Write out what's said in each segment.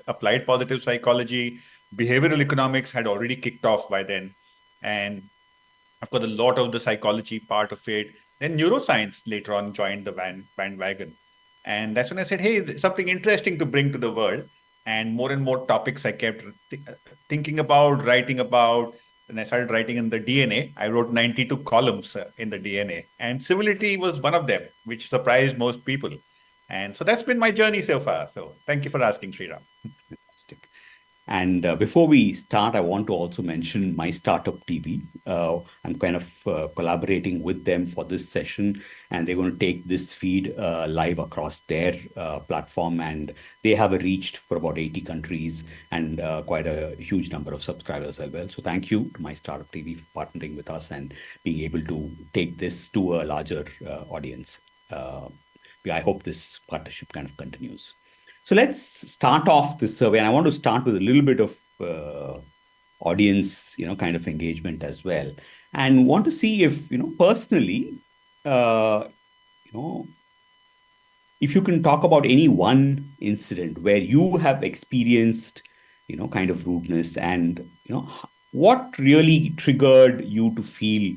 applied positive psychology, behavioral economics had already kicked off by then. And of course, a lot of the psychology part of it. Then neuroscience later on joined the bandwagon. And that's when I said, hey, there's something interesting to bring to the world. And more topics I kept thinking about, writing about. And I started writing in the DNA. I wrote 92 columns in the DNA. And civility was one of them, which surprised most people. And so that's been my journey so far. So thank you for asking, Sriram. Fantastic. And before we start, I want to also mention My StartupTv. I'm kind of collaborating with them for this session, and they're going to take this feed live across their platform. And they have a reach for about 80 countries and quite a huge number of subscribers as well. So thank you to My StartupTv for partnering with us and being able to take this to a larger audience. I hope this partnership kind of continues. So let's start off this survey, and I want to start with a little bit of audience, kind of engagement as well, and want to see if, personally, if you can talk about any one incident where you have experienced, kind of rudeness, and what really triggered you to feel,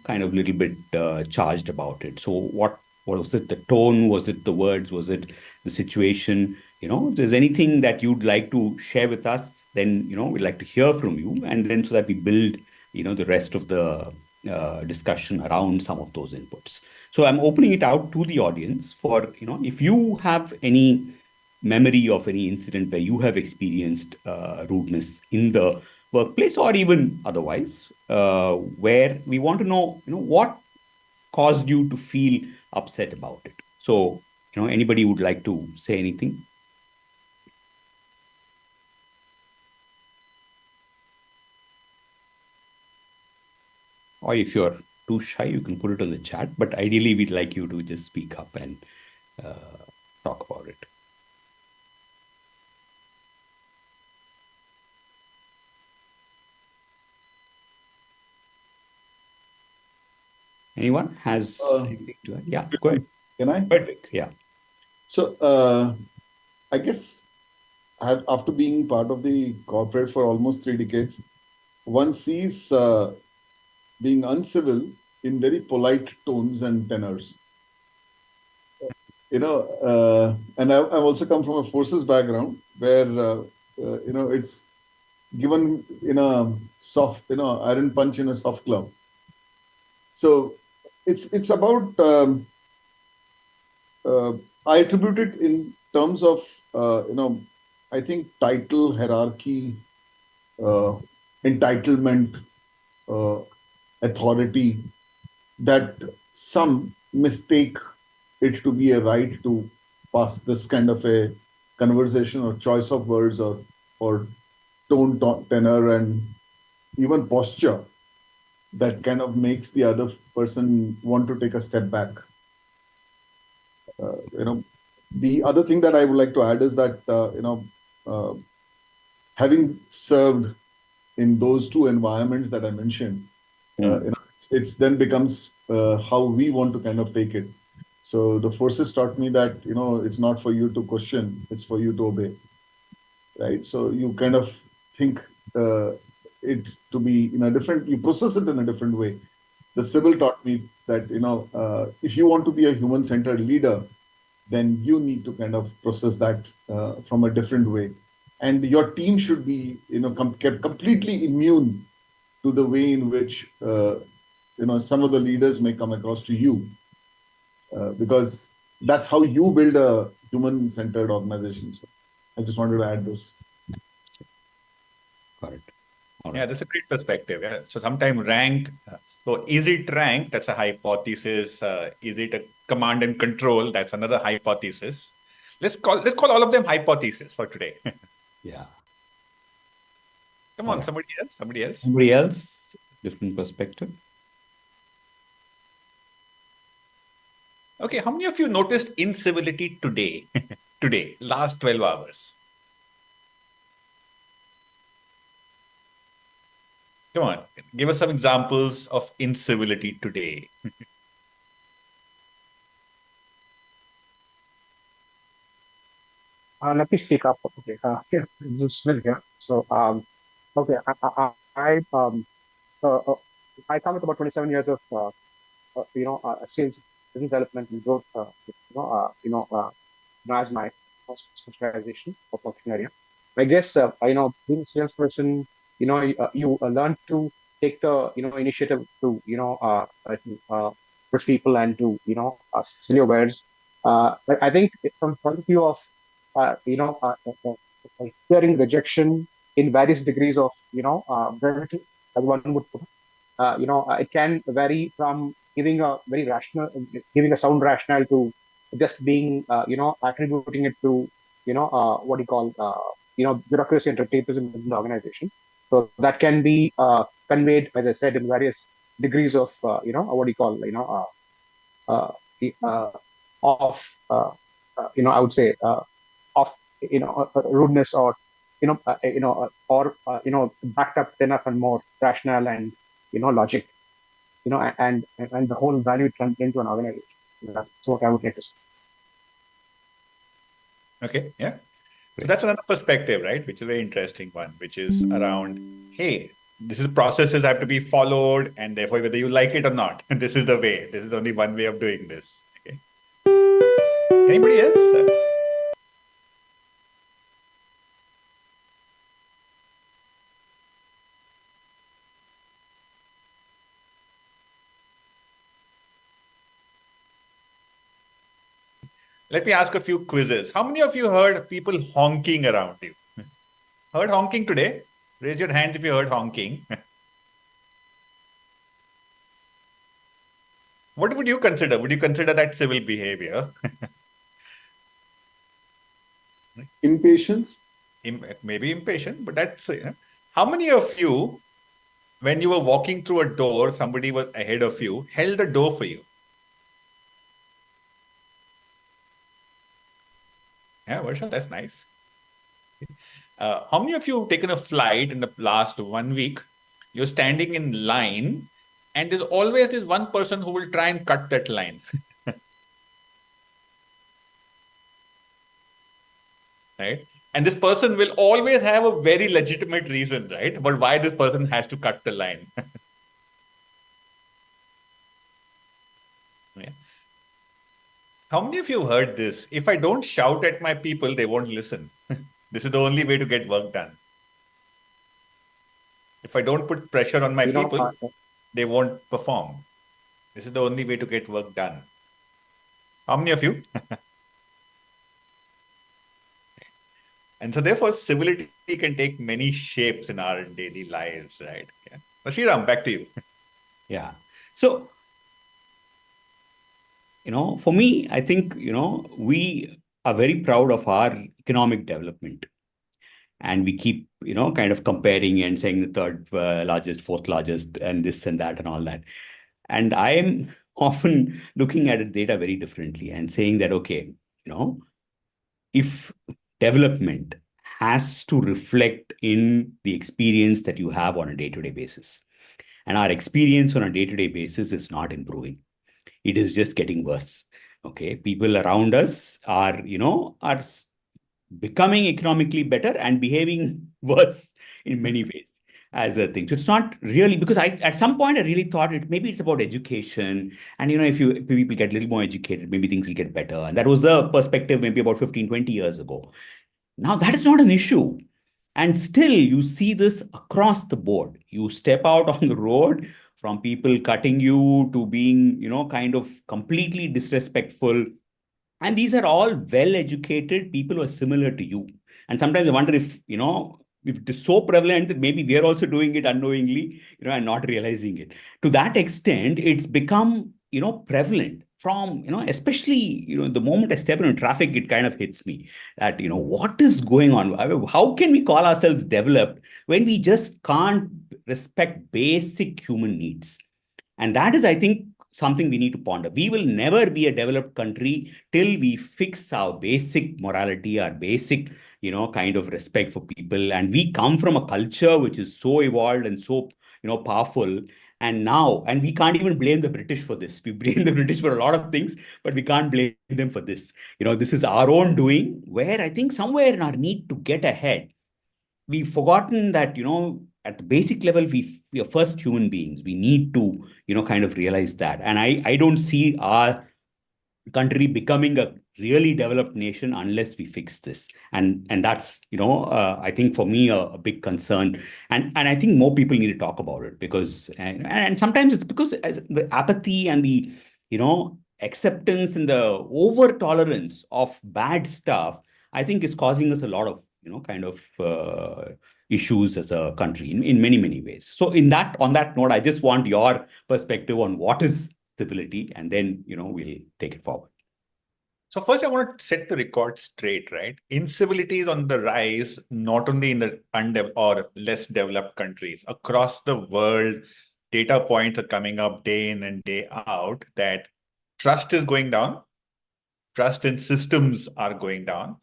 kind of a little bit charged about it. So what was it? The tone? Was it the words? Was it the situation? If there's anything that you'd like to share with us, then, we'd like to hear from you. And then so that we build, the rest of the discussion around some of those inputs. So I'm opening it out to the audience for, if you have any memory of any incident where you have experienced rudeness in the workplace or even otherwise, where we want to know, what caused you to feel upset about it. So, anybody would like to say anything? Or if you're too shy, you can put it on the chat. But ideally, we'd like you to just speak up and talk about it. Anyone has anything to add? Yeah, go ahead. Can I? Yeah. So I guess after being part of the corporate for almost 3 decades, one sees being uncivil in very polite tones and tenors. And I've also come from a forces background where, it's given in a soft, iron punch in a soft glove. So it's about, I attribute it in terms of, I think title, hierarchy, entitlement, authority, that some mistake it to be a right to pass this kind of a conversation or choice of words or tone, tenor, and even posture that kind of makes the other person want to take a step back. The other thing that I would like to add is that, having served in those two environments that I mentioned, it's then becomes how we want to kind of take it. So the forces taught me that, it's not for you to question, it's for you to obey, right? So you kind of think it to be in a different, you process it in a different way. The civil taught me that, if you want to be a human-centered leader, then you need to kind of process that from a different way. And your team should be, kept completely immune to the way in which, some of the leaders may come across to you, because that's how you build a human-centered organization. So I just wanted to add this. Got it. Yeah, that's a great perspective. Yeah. So sometimes rank. So is it rank? That's a hypothesis. Is it a command and control? That's another hypothesis. Let's call all of them hypotheses for today. Yeah. Come on, somebody else. Somebody else, different perspective. Okay, how many of you noticed incivility today? Today, last 12 hours. Come on, give us some examples of incivility today. Let me speak up. Okay. Yeah, this is Sunil here. So, okay, uh, uh, I come with about 27 years of, sales, business development, and growth. As my specialization or function area. I guess, being a salesperson, you learn to take the, initiative to, push people and to, sell your wares. But I think from the point of view of, hearing rejection in various degrees of, brevity, as one would put it. It can vary from giving a sound rationale to just being, attributing it to, what do you call, bureaucracy and red tapeism within the organization. So that can be conveyed, as I said, in various degrees of, what do you call, uh, uh, of, I would say, of, rudeness or, backed up enough and more rationale and, logic, and the whole value into an organization. That's what I would like to say. Okay, yeah. So that's another perspective, right? Which is a very interesting one, which is around, hey, this is processes have to be followed, and therefore whether you like it or not, this is the way. This is only one way of doing this. Okay. Anybody else? Let me ask a few quizzes. How many of you heard people honking around you? Heard honking today? Raise your hand if you heard honking. What would you consider? Would you consider that civil behavior? Impatience. Maybe impatient, but that's how many of you, when you were walking through a door, somebody was ahead of you, held the door for you? Yeah, Varsha, that's nice. How many of you have taken a flight in the last 1 week? You're standing in line, and there's always this one person who will try and cut that line. Right? And this person will always have a very legitimate reason, right? But why this person has to cut the line. Yeah. How many of you heard this? If I don't shout at my people, they won't listen. This is the only way to get work done. If I don't put pressure on my people, they won't perform. This is the only way to get work done. How many of you? And so therefore, civility can take many shapes in our daily lives, right? Yeah. Sriram, back to you. Yeah. So, for me, I think, we are very proud of our economic development. And we keep, kind of comparing and saying the third largest, fourth largest, and this and that and all that. And I am often looking at the data very differently and saying that, okay, if development has to reflect in the experience that you have on a day-to-day basis, and our experience on a day-to-day basis is not improving. It is just getting worse. Okay. People around us are becoming economically better and behaving worse in many ways as a thing. So it's not really, because at some point I really thought maybe it's about education. And, if people get a little more educated, maybe things will get better. And that was the perspective maybe about 15, 20 years ago. Now that is not an issue. And still you see this across the board. You step out on the road, from people cutting you to being, kind of completely disrespectful. And these are all well-educated people who are similar to you. And sometimes I wonder if it is so prevalent that maybe we are also doing it unknowingly, and not realizing it. To that extent, it's become, prevalent from, especially, the moment I step into traffic, it kind of hits me that, what is going on? How can we call ourselves developed when we just can't respect basic human needs? And that is, I think, something we need to ponder. We will never be a developed country till we fix our basic morality, our basic, kind of respect for people. And we come from a culture which is so evolved and so, powerful. And now, and we can't even blame the British for this. We blame the British for a lot of things, but we can't blame them for this. This is our own doing, where I think somewhere in our need to get ahead, we've forgotten that, at the basic level, we are first human beings. We need to, kind of realize that. And I don't see our country becoming a really developed nation unless we fix this. And that's, I think for me, a big concern. And I think more people need to talk about it, because and sometimes it's because the apathy and the, acceptance and the over tolerance of bad stuff, I think is causing us a lot of, kind of issues as a country in many, many ways. So on that note, I just want your perspective on what is civility, and then, we'll take it forward. So first, I want to set the record straight, right? Incivility is on the rise, not only in the or less developed countries. Across the world, data points are coming up day in and day out that trust is going down, trust in systems are going down,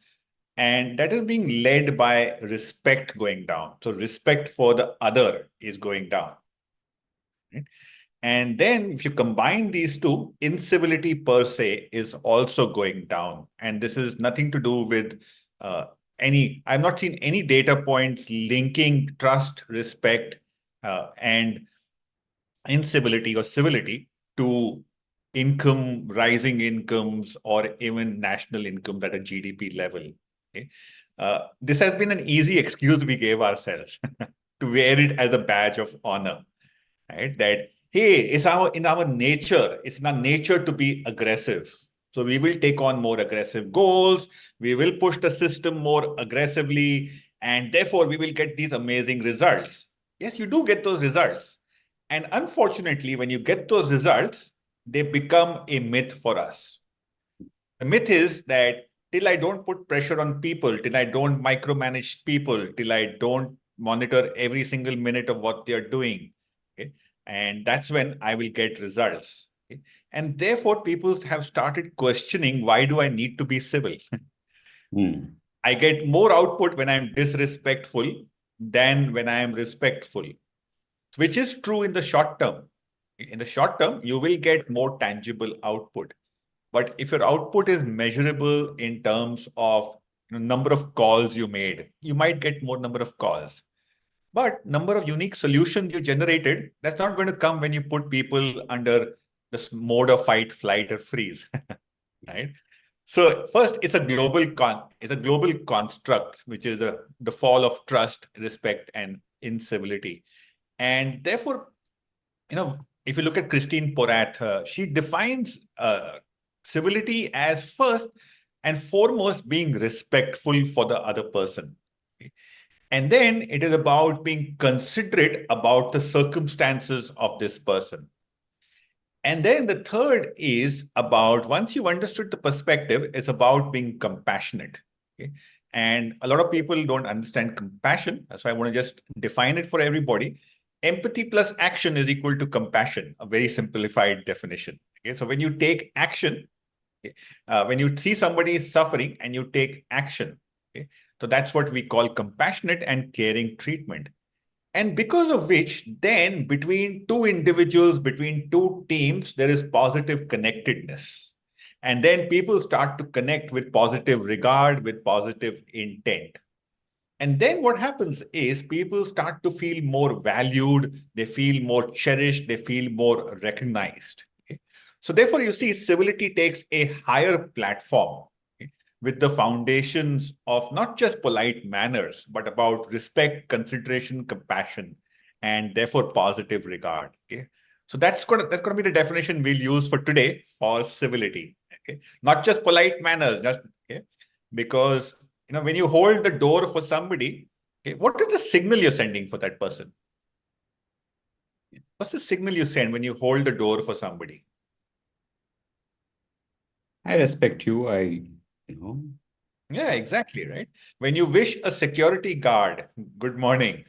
and that is being led by respect going down. So respect for the other is going down. Right? And then if you combine these two, incivility per se is also going down. And this is nothing to do with I've not seen any data points linking trust, respect, and incivility or civility to income, rising incomes, or even national income at a GDP level. Okay? This has been an easy excuse we gave ourselves to wear it as a badge of honor, right? That, hey, it's in our nature to be aggressive. So we will take on more aggressive goals. We will push the system more aggressively, and therefore we will get these amazing results. Yes, you do get those results. And unfortunately, when you get those results, they become a myth for us. The myth is that till I don't put pressure on people, till I don't micromanage people, till I don't monitor every single minute of what they're doing, okay, and that's when I will get results. Okay? And therefore, people have started questioning, why do I need to be civil? I get more output when I'm disrespectful than when I am respectful, which is true in the short term. In the short term, you will get more tangible output. But if your output is measurable in terms of number of calls you made, you might get more number of calls. But number of unique solutions you generated, that's not going to come when you put people under this mode of fight, flight, or freeze, right? So first, it's a global construct, which is the fall of trust, respect, and incivility. And therefore, if you look at Christine Porat, she defines civility as first and foremost being respectful for the other person. Okay? And then it is about being considerate about the circumstances of this person. And then the third is about, once you've understood the perspective, it's about being compassionate. Okay? And a lot of people don't understand compassion. So I want to just define it for everybody. Empathy plus action is equal to compassion, a very simplified definition. Okay? So when you take action, okay, when you see somebody suffering and you take action, okay, so that's what we call compassionate and caring treatment. And because of which, then between two individuals, between two teams, there is positive connectedness. And then people start to connect with positive regard, with positive intent. And then what happens is people start to feel more valued, they feel more cherished, they feel more recognized. Okay? So therefore, you see, civility takes a higher platform, okay, with the foundations of not just polite manners, but about respect, consideration, compassion, and therefore positive regard. Okay? So that's going to be the definition we'll use for today for civility. Okay? Not just polite manners, just okay, because when you hold the door for somebody, okay, what is the signal you're sending for that person? What's the signal you send when you hold the door for somebody? I respect you. Yeah, exactly, right? When you wish a security guard good morning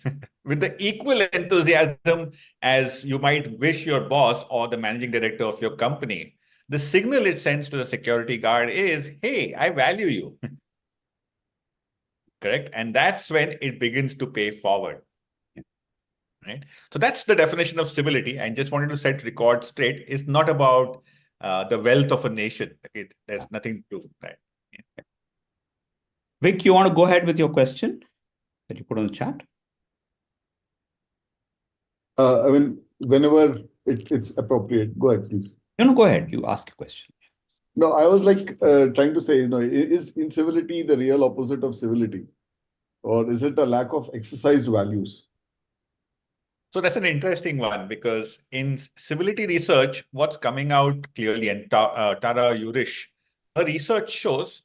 with the equal enthusiasm as you might wish your boss or the managing director of your company, the signal it sends to the security guard is, hey, I value you. Correct? And that's when it begins to pay forward. right? So that's the definition of civility. And just wanted to set record straight. It's not about the wealth of a nation. Okay? There's nothing to do with that. Vic, you want to go ahead with your question that you put on the chat? I mean, whenever it's appropriate, go ahead, please. No, go ahead. You ask your question. No, I was like trying to say, is incivility the real opposite of civility? Or is it a lack of exercised values? So that's an interesting one, because in civility research, what's coming out clearly, and Tara Urish, her research shows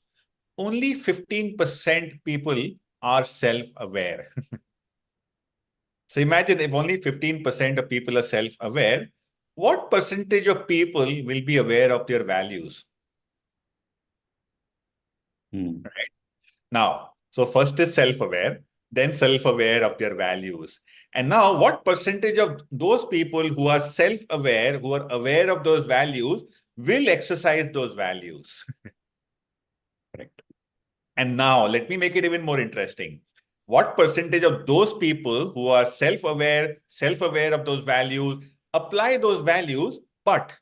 only 15% people are self-aware. So imagine if only 15% of people are self-aware, what percentage of people will be aware of their values? Right? Now, so first is self-aware, then self-aware of their values. And now what percentage of those people who are self-aware, who are aware of those values, will exercise those values? Correct. And now let me make it even more interesting. What percentage of those people who are self-aware of those values, apply those values, but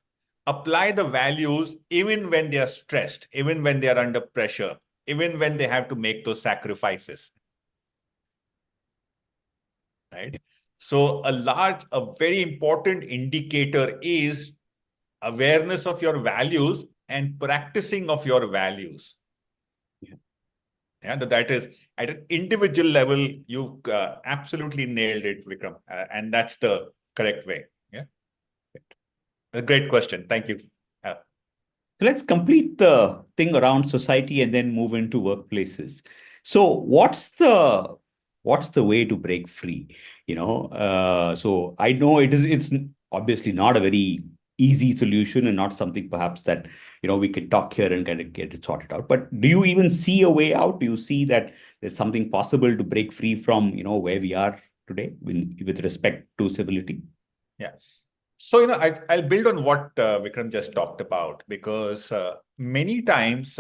apply the values even when they are stressed, even when they are under pressure, even when they have to make those sacrifices? Right? So a very important indicator is awareness of your values and practicing of your values. Yeah, that is at an individual level, you've absolutely nailed it, Vikram. And that's the correct way. Yeah. A great question. Thank you. So let's complete the thing around society and then move into workplaces. So what's the way to break free? So I know it's obviously not a very easy solution and not something perhaps that we can talk here and kind of get it sorted out. But do you even see a way out? Do you see that there's something possible to break free from where we are today with respect to civility? Yeah. So, I'll build on what Vikram just talked about, because many times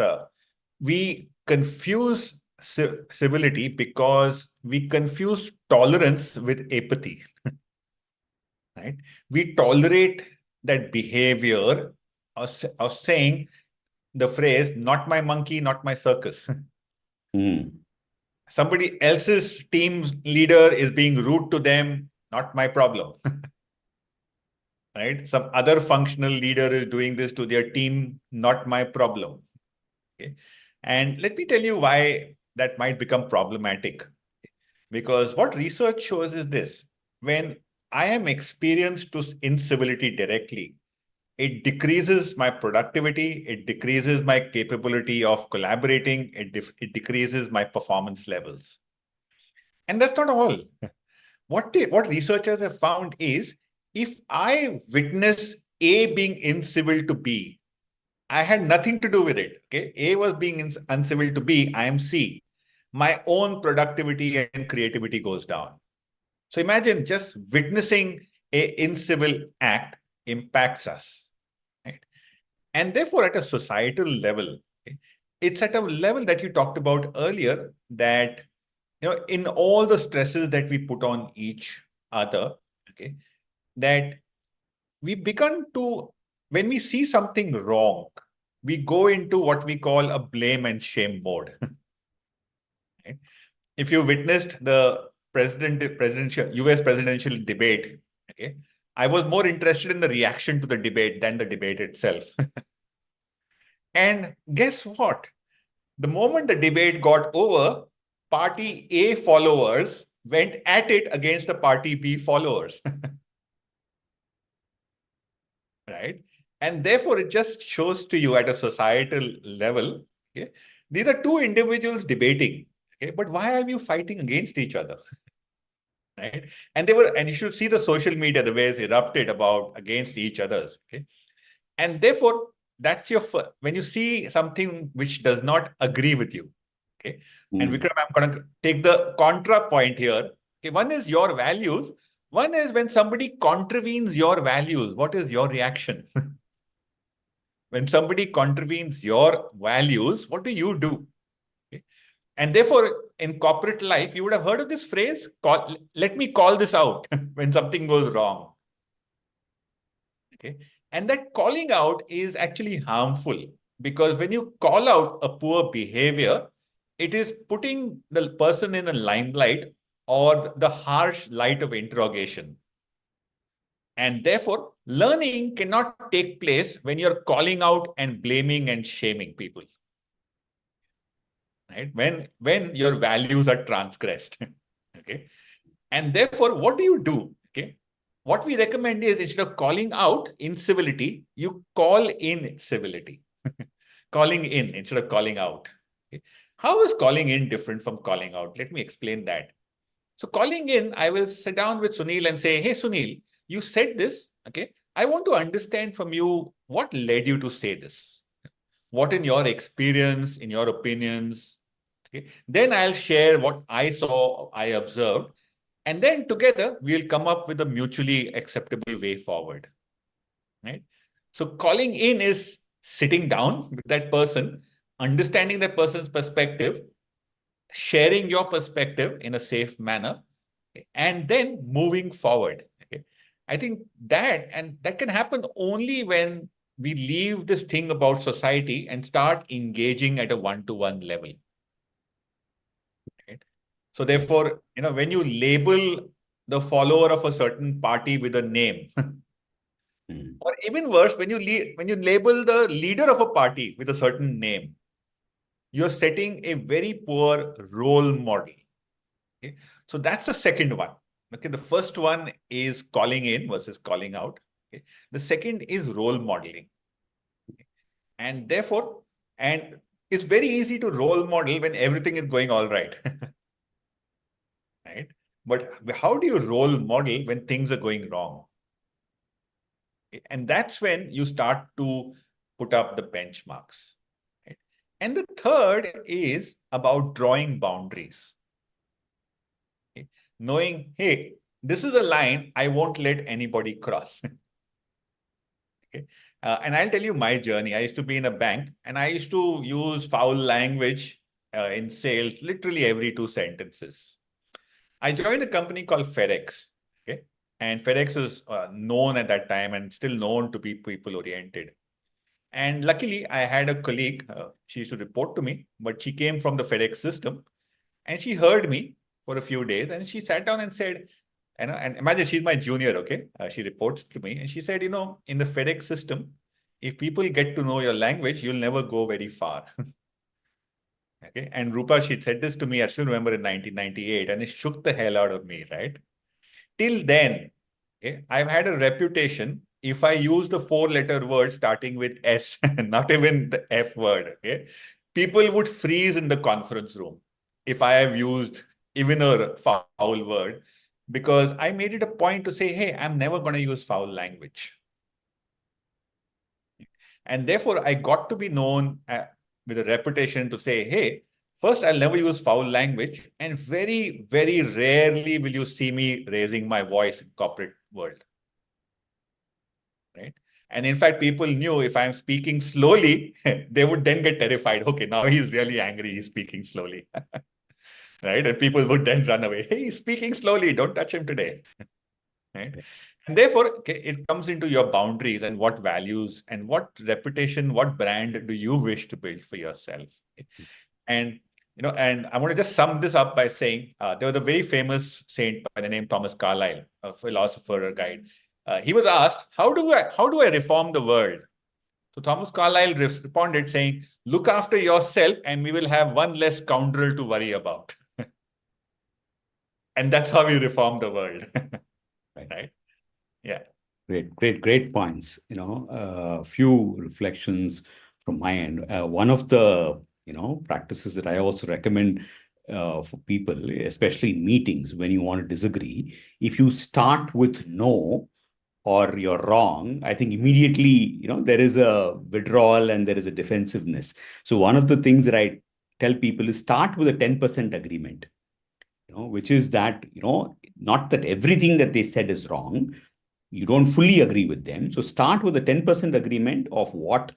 we confuse civility because we confuse tolerance with apathy. Right? We tolerate that behavior of saying the phrase, not my monkey, not my circus. Somebody else's team leader is being rude to them, not my problem. Right? Some other functional leader is doing this to their team, not my problem. Okay? And let me tell you why that might become problematic. Because what research shows is this: when I am experienced to incivility directly, it decreases my productivity, it decreases my capability of collaborating, it decreases my performance levels. And that's not all. What researchers have found is, if I witness A being incivil to B, I had nothing to do with it. Okay, A was being uncivil to B, I am C. My own productivity and creativity goes down. So imagine just witnessing a incivil act impacts us, right? And therefore, at a societal level, okay, it's at a level that you talked about earlier, that in all the stresses that we put on each other, okay, that we begun to, when we see something wrong, we go into what we call a blame and shame mode. Right? If you witnessed the US presidential debate, okay, I was more interested in the reaction to the debate than the debate itself. And guess what? The moment the debate got over, party A followers went at it against the party B followers. Right? And therefore, it just shows to you at a societal level, okay, these are two individuals debating, okay, but why are you fighting against each other? Right? And you should see the social media, the way it's erupted about against each other's, okay? And therefore, that's when you see something which does not agree with you, okay? And Vikram, I'm going to take the contra point here. Okay, one is your values. One is when somebody contravenes your values, what is your reaction? When somebody contravenes your values, what do you do? Okay? And therefore, in corporate life, you would have heard of this phrase, let me call this out when something goes wrong. Okay. And that calling out is actually harmful, because when you call out a poor behavior, it is putting the person in a limelight or the harsh light of interrogation. And therefore, learning cannot take place when you're calling out and blaming and shaming people. Right? When your values are transgressed. Okay. And therefore, what do? Okay. What we recommend is, instead of calling out incivility, you call in civility. Calling in instead of calling out. Okay. How is calling in different from calling out? Let me explain that. So calling in, I will sit down with Sunil and say, hey, Sunil, you said this. Okay. I want to understand from you what led you to say this. What in your experience, in your opinions. Okay. Then I'll share what I saw, I observed. And then together, we'll come up with a mutually acceptable way forward. Right? So calling in is sitting down with that person, understanding that person's perspective, sharing your perspective in a safe manner, okay, and then moving forward. Okay? I think that can happen only when we leave this thing about society and start engaging at a one-to-one level. Right? So therefore, when you label the follower of a certain party with a name, or even worse, when you label the leader of a party with a certain name, you're setting a very poor role model. Okay? So that's the second one. Okay, the first one is calling in versus calling out. Okay? The second is role modeling. Okay? And therefore, it's very easy to role model when everything is going all right. Right? But how do you role model when things are going wrong? Okay? And that's when you start to put up the benchmarks. Right? And the third is about drawing boundaries. Okay? Knowing, hey, this is a line I won't let anybody cross. Okay? And I'll tell you my journey. I used to be in a bank and I used to use foul language in sales literally every 2 sentences. I joined a company called FedEx. Okay? And FedEx is known at that time and still known to be people-oriented. And luckily, I had a colleague, she used to report to me, but she came from the FedEx system. And she heard me for a few days and she sat down and said, and imagine she's my junior, okay? She reports to me and she said, in the FedEx system, if people get to know your language, you'll never go very far. Okay. And Rupa, she said this to me, I still remember in 1998, and it shook the hell out of me, right? Till then, okay, I've had a reputation. If I use the 4-letter word starting with S, not even the F word, okay, people would freeze in the conference room if I have used even a foul word, because I made it a point to say, hey, I'm never going to use foul language. And therefore, I got to be known with a reputation to say, hey, first, I'll never use foul language. And very, very rarely will you see me raising my voice in corporate world. Right? And in fact, people knew if I'm speaking slowly, they would then get terrified. Okay, now he's really angry. He's speaking slowly. Right? And people would then run away. Hey, he's speaking slowly. Don't touch him today. Right? And therefore, okay, it comes into your boundaries and what values and what reputation, what brand do you wish to build for yourself? And and I want to just sum this up by saying there was a very famous saint by the name Thomas Carlyle, a philosopher, a guide. He was asked, how do I reform the world? So Thomas Carlyle responded saying, look after yourself and we will have one less scoundrel to worry about. And that's how we reform the world. Right? Yeah. Great points. Few reflections from my end. One of the practices that I also recommend for people, especially in meetings when you want to disagree, if you start with no or you're wrong, I think immediately there is a withdrawal and there is a defensiveness. So one of the things that I tell people is start with a 10% agreement. Which is that not that everything that they said is wrong, you don't fully agree with them. So start with a 10% agreement of what,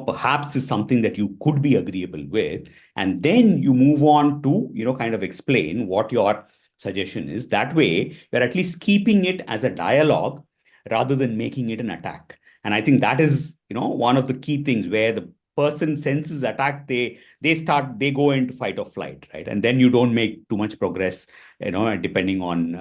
perhaps is something that you could be agreeable with. And then you move on to, kind of explain what your suggestion is. That way, you're at least keeping it as a dialogue rather than making it an attack. And I think that is, one of the key things where the person senses attack, they go into fight or flight, right? And then you don't make too much progress, depending on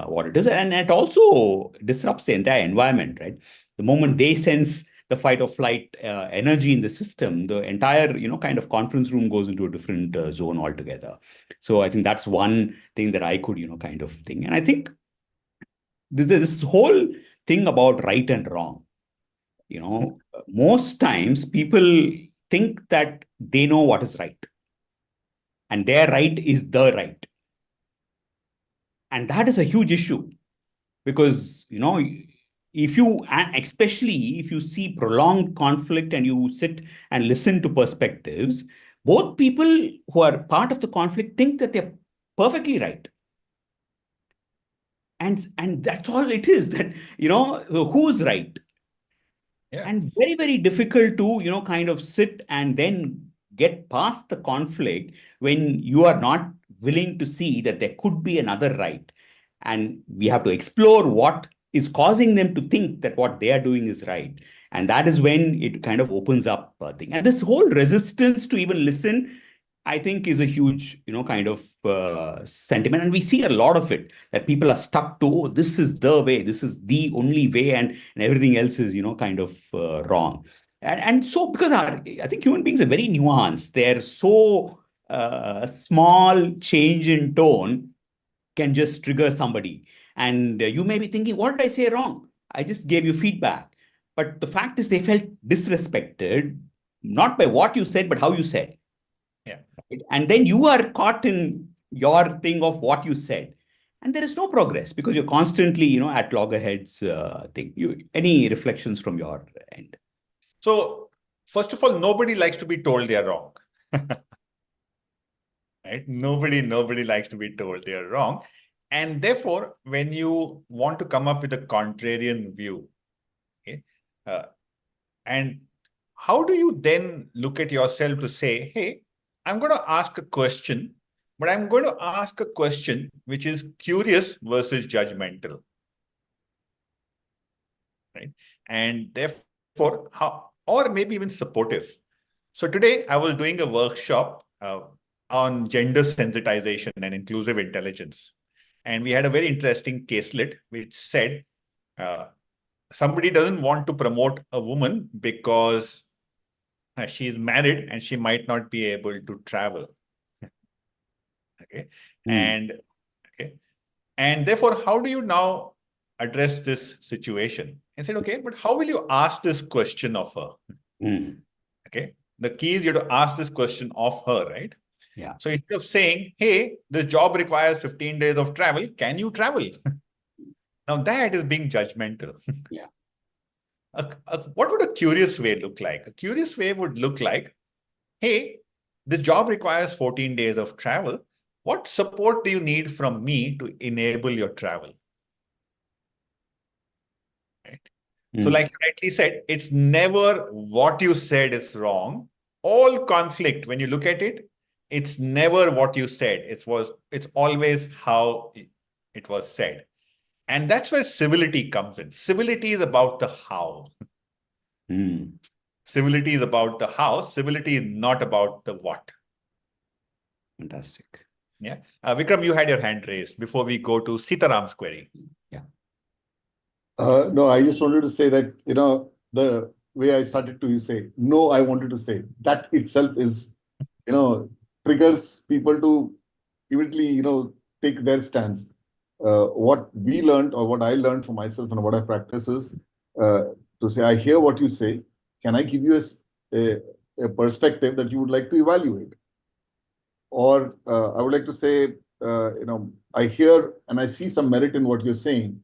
what it is. And it also disrupts the entire environment, right? The moment they sense the fight or flight energy in the system, the entire, kind of conference room goes into a different zone altogether. So I think that's one thing that I could, kind of thing. And I think this whole thing about right and wrong, most times people think that they know what is right and their right is the right. And that is a huge issue because, if you, and especially if you see prolonged conflict and you sit and listen to perspectives, both people who are part of the conflict think that they're perfectly right. And that's all it is, that, who's right. Yeah. And very, very difficult to, kind of sit and then get past the conflict when you are not willing to see that there could be another right. And we have to explore what is causing them to think that what they are doing is right. And that is when it kind of opens up a thing. And this whole resistance to even listen, I think, is a huge, kind of sentiment. And we see a lot of it, that people are stuck to, oh, this is the way, this is the only way, and everything else is, kind of wrong. And so, because I think human beings are very nuanced, they're so small change in tone can just trigger somebody. And you may be thinking, what did I say wrong? I just gave you feedback. But the fact is, they felt disrespected, not by what you said, but how you said. Yeah. Right? And then you are caught in your thing of what you said. And there is no progress because you're constantly, at loggerheads thing. Any reflections from your end? So, first of all, nobody likes to be told they are wrong. Right? Nobody likes to be told they are wrong. And therefore, when you want to come up with a contrarian view, okay, and how do you then look at yourself to say, hey, I'm going to ask a question, but I'm going to ask a question which is curious versus judgmental. Right? And therefore, how, or maybe even supportive. So today I was doing a workshop on gender sensitization and inclusive intelligence. And we had a very interesting caselet which said somebody doesn't want to promote a woman because she is married and she might not be able to travel. Okay. And therefore, how do you now address this situation? And said, okay, but how will you ask this question of her? Okay. The key is you have to ask this question of her, right? Yeah. So instead of saying, hey, this job requires 15 days of travel, can you travel? Now that is being judgmental. Yeah. What would a curious way look like? A curious way would look like, hey, this job requires 14 days of travel. What support do you need from me to enable your travel? Right? So like you rightly said, it's never what you said is wrong. All conflict, when you look at it, it's never what you said. It's always how it was said. And that's where civility comes in. Civility is about the how. Civility is about the how. Civility is not about the what. Fantastic. Yeah. Vikram, you had your hand raised before we go to Sitaram's query. Yeah. No, I just wanted to say that, the way I started to say, no, I wanted to say, that itself is, triggers people to immediately, take their stance. What we learned or what I learned for myself and what I practice is to say, I hear what you say. Can I give you a perspective that you would like to evaluate? Or I would like to say, I hear and I see some merit in what you're saying.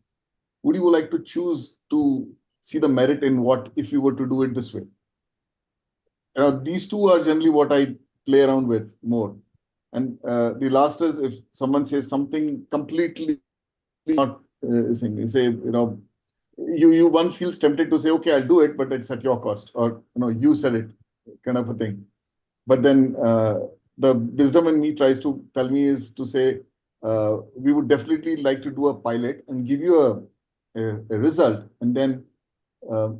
Would you like to choose to see the merit in what if you were to do it this way? These two are generally what I play around with more. And the last is if someone says something completely not saying, say, one feels tempted to say, okay, I'll do it, but it's at your cost, or you said it, kind of a thing. But then the wisdom in me tries to tell me is to say, we would definitely like to do a pilot and give you a result, and then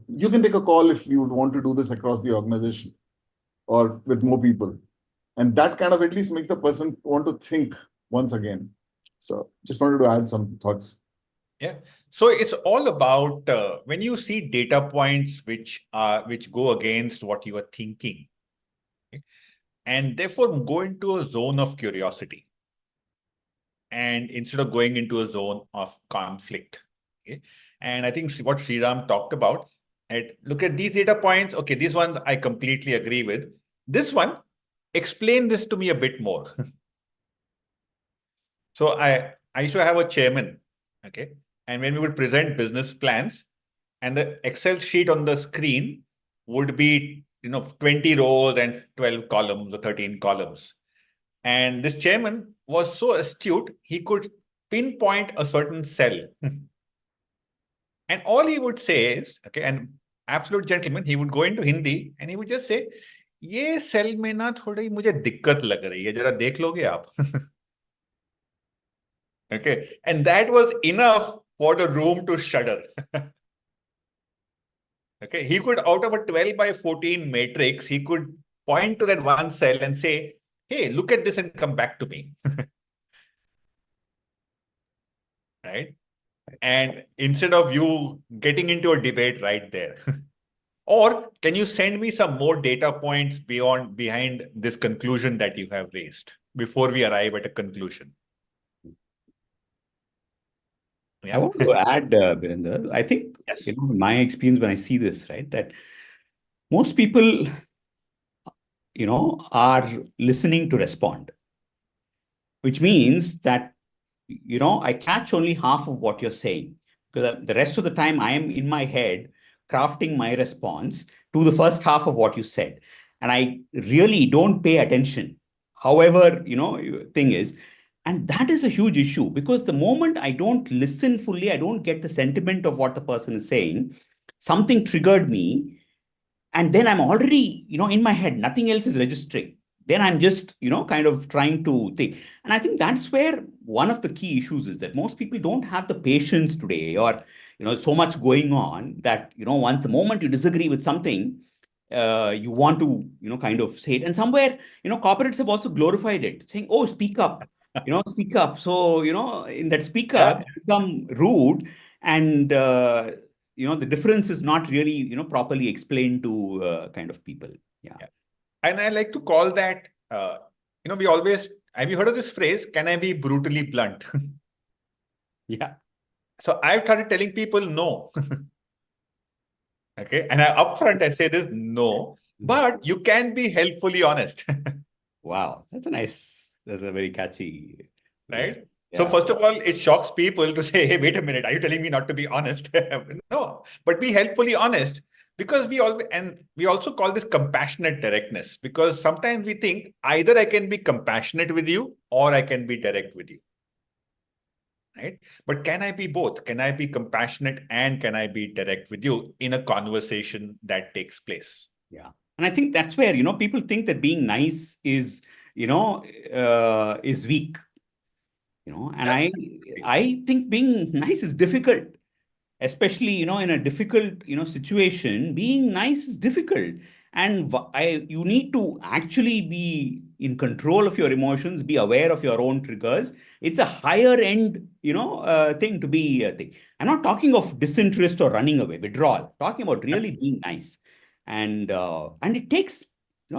you can take a call if you would want to do this across the organization or with more people. And that kind of at least makes the person want to think once again. So just wanted to add some thoughts. Yeah. So it's all about when you see data points which go against what you are thinking, okay, and therefore go into a zone of curiosity, and instead of going into a zone of conflict. Okay. And I think what Sriram talked about, look at these data points. Okay, these ones I completely agree with. This one, explain this to me a bit more. So I used to have a chairman, okay, and when we would present business plans, and the Excel sheet on the screen would be 20 rows and 12 columns or 13 columns. And this chairman was so astute, he could pinpoint a certain cell. And all he would say is, okay, and absolute gentleman, he would go into Hindi and he would just say, ये cell में ना थोड़ी मुझे दिक्कत लग रही है, जरा देख लोगे आप. Okay, and that was enough for the room to shudder. Okay, he could, out of a 12 by 14 matrix, he could point to that one cell and say, hey, look at this and come back to me. Right? And instead of you getting into a debate right there, or can you send me some more data points behind this conclusion that you have raised before we arrive at a conclusion? Yeah. I want to add, Birender, I think, Yes. in my experience when I see this, right, that most people, are listening to respond, which means that, I catch only half of what you're saying, because the rest of the time I am in my head crafting my response to the first half of what you said. And I really don't pay attention. However, thing is, and that is a huge issue, because the moment I don't listen fully, I don't get the sentiment of what the person is saying, something triggered me, and then I'm already, in my head, nothing else is registering. Then I'm just, kind of trying to think. And I think that's where one of the key issues is that most people don't have the patience today, or, so much going on that, once the moment you disagree with something, you want to, kind of say it. And somewhere, corporates have also glorified it, saying, oh, speak up, speak up. So, in that speak up, become rude, and, the difference is not really, properly explained to kind of people. Yeah. And I like to call that, we always, have you heard of this phrase? Can I be brutally blunt? Yeah. So I've started telling people no. Okay. And upfront, I say this, no, but you can be helpfully honest. Wow. That's a very catchy. Right? Yeah. So first of all, it shocks people to say, hey, wait a minute, are you telling me not to be honest? No, but be helpfully honest, because we also call this compassionate directness, because sometimes we think either I can be compassionate with you or I can be direct with you. Right? But can I be both? Can I be compassionate and can I be direct with you in a conversation that takes place? Yeah. And I think that's where, people think that being nice is, is weak. And I think being nice is difficult, especially, in a difficult, situation. Being nice is difficult. And you need to actually be in control of your emotions, be aware of your own triggers. It's a higher end, thing to be a thing. I'm not talking of disinterest or running away, withdrawal. Talking about really being nice. And it takes,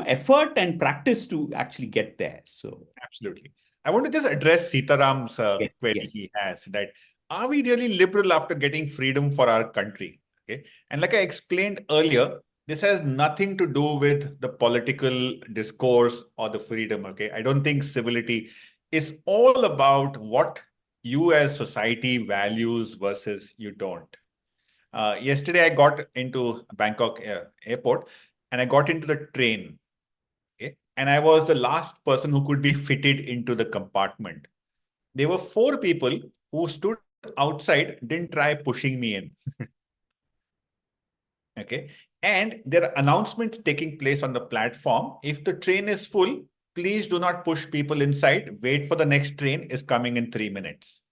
effort and practice to actually get there. So Absolutely. I want to just address Sitaram's query yes. he has, that are we really liberal after getting freedom for our country? Okay. And like I explained earlier, this has nothing to do with the political discourse or the freedom. Okay. I don't think civility is all about what you as society values versus you don't. Yesterday, I got into Bangkok airport and I got into the train. Okay. And I was the last person who could be fitted into the compartment. There were 4 people who stood outside, didn't try pushing me in. Okay. And there are announcements taking place on the platform. If the train is full, please do not push people inside. Wait for the next train is coming in 3 minutes.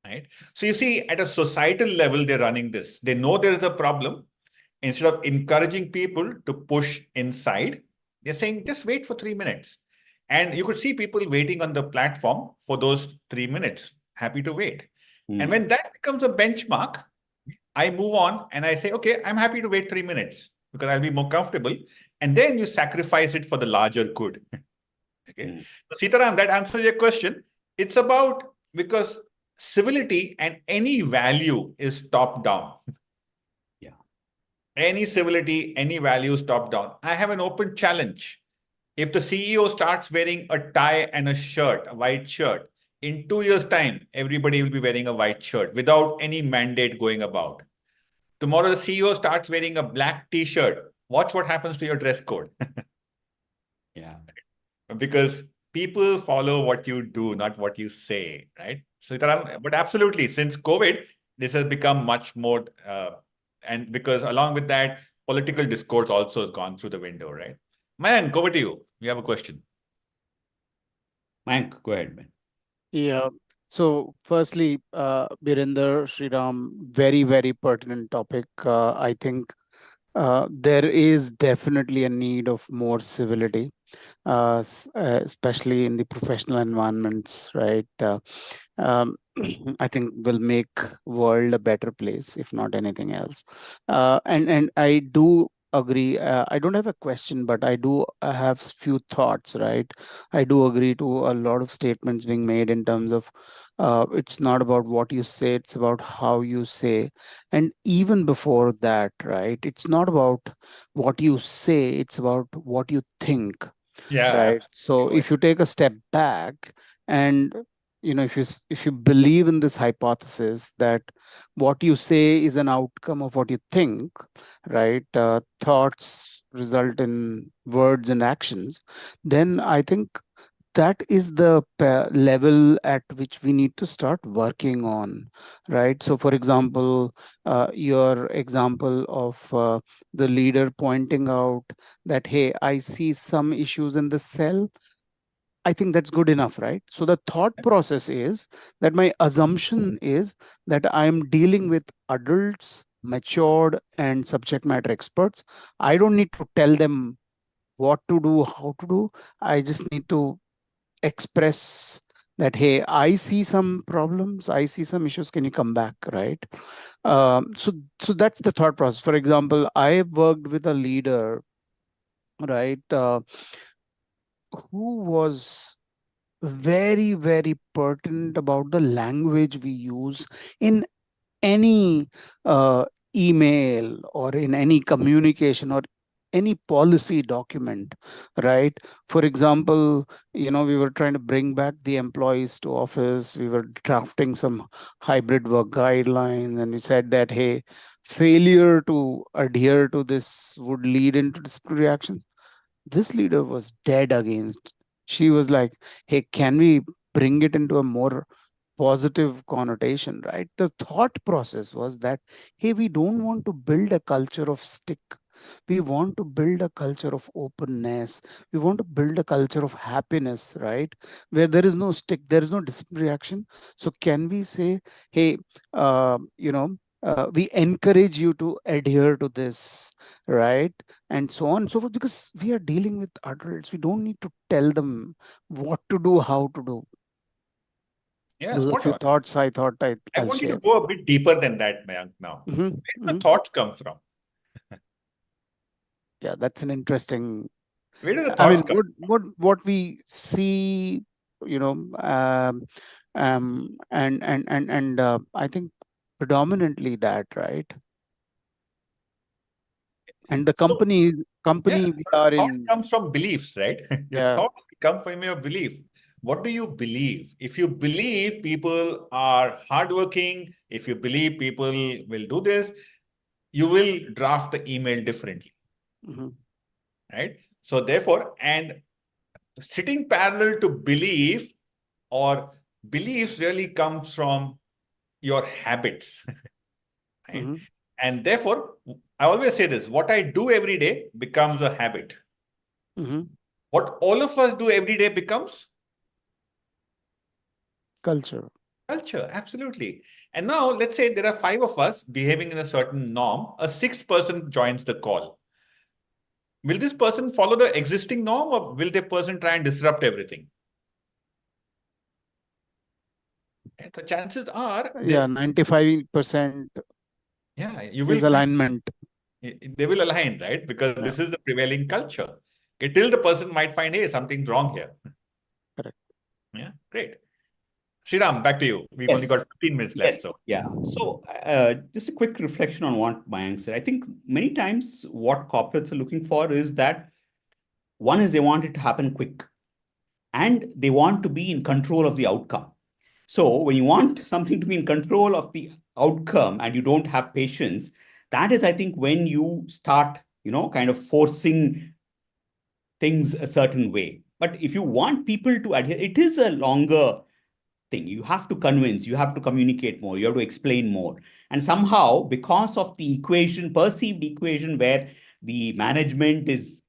Right. So you see, at a societal level, they're running this. They know there is a problem. Instead of encouraging people to push inside, they're saying just wait for 3 minutes. And you could see people waiting on the platform for those 3 minutes, happy to wait. And when that becomes a benchmark, I move on and I say, okay, I'm happy to wait 3 minutes because I'll be more comfortable. And then you sacrifice it for the larger good. Okay. So Sitaram, that answers your question. It's about because civility and any value is top down. Yeah. Any civility, any values top down. I have an open challenge. If the CEO starts wearing a tie and a shirt, a white shirt, in 2 years' time, everybody will be wearing a white shirt without any mandate going about. Tomorrow, the CEO starts wearing a black t-shirt. Watch what happens to your dress code. Yeah. Because people follow what you do, not what you say, right? So, but absolutely, since COVID, this has become much more, and because along with that, political discourse also has gone through the window, right? Man, over to you. You have a question. Mayank, go ahead, man. Yeah. So, firstly, Birender, Sriram, very, very pertinent topic. I think there is definitely a need of more civility, especially in the professional environments, right? Um, I think will make world a better place, if not anything else. And I do agree. I don't have a question, but I do have few thoughts, right? I do agree to a lot of statements being made in terms of it's not about what you say, it's about how you say. And even before that, right, it's not about what you say, it's about what you think. Yeah, Right. So absolutely. if you take a step back and if you believe in this hypothesis that what you say is an outcome of what you think, right? Thoughts result in words and actions, then I think that is the level at which we need to start working on, right? So for example, your example of the leader pointing out that, hey, I see some issues in the cell, I think that's good enough, right? So the thought process is that my assumption is that I'm dealing with adults, matured and subject matter experts. I don't need to tell them what to do, how to do. I just need to express that, hey, I see some problems, I see some issues, can you come back, right? So that's the thought process. For example, I worked with a leader, right, who was very, very pertinent about the language we use in any email or in any communication or any policy document, right? For example, we were trying to bring back the employees to office. We were drafting some hybrid work guidelines, and we said that, hey, failure to adhere to this would lead into disciplinary action. This leader was dead against. She was like, hey, can we bring it into a more positive connotation, right? The thought process was that, hey, we don't want to build a culture of stick. We want to build a culture of openness. We want to build a culture of happiness, right? Where there is no stick, there is no disciplinary action. So can we say, hey, we encourage you to adhere to this, right? And so on and so forth, because we are dealing with adults. We don't need to tell them what to do, how to do. Yeah, Those are a spot few on. thoughts I thought I I'll want you to share. go a bit deeper than that, Mayank, now. Where the thoughts come from? Yeah, that's an interesting. Where do the I thoughts mean, come? what we see, and I think predominantly that, right? And the So, company we are thought in. comes from beliefs, right? Your Yeah. thoughts come from your belief. What do you believe? If you believe people are hardworking, if you believe people will do this, you will draft the email differently, right? So therefore, and sitting parallel to belief or beliefs really comes from your habits, right? And therefore, I always say this, what I do every day becomes a habit. Mm-hmm. What all of us do every day becomes Culture. culture. Absolutely. And now let's say there are 5 of us behaving in a certain norm. A 6th person joins the call. Will this person follow the existing norm, or will the person try and disrupt everything? And the chances are, Yeah, 95% you will is find alignment. they will align, right? Because Yeah, this is the prevailing culture. Okay, till the person might find, hey, something's wrong here. correct. Yeah, great. Sriram, back to you. We've only Yes. got 15 minutes left. So Yes. Yeah. So just a quick reflection on what Mayank said. I think many times what corporates are looking for is that one is they want it to happen quick and they want to be in control of the outcome. So when you want something to be in control of the outcome and you don't have patience, that is, I think, when you start, kind of forcing things a certain way. But if you want people to adhere, it is a longer thing. You have to convince, you have to communicate more, you have to explain more. And somehow, because of the equation, perceived equation, where the management is,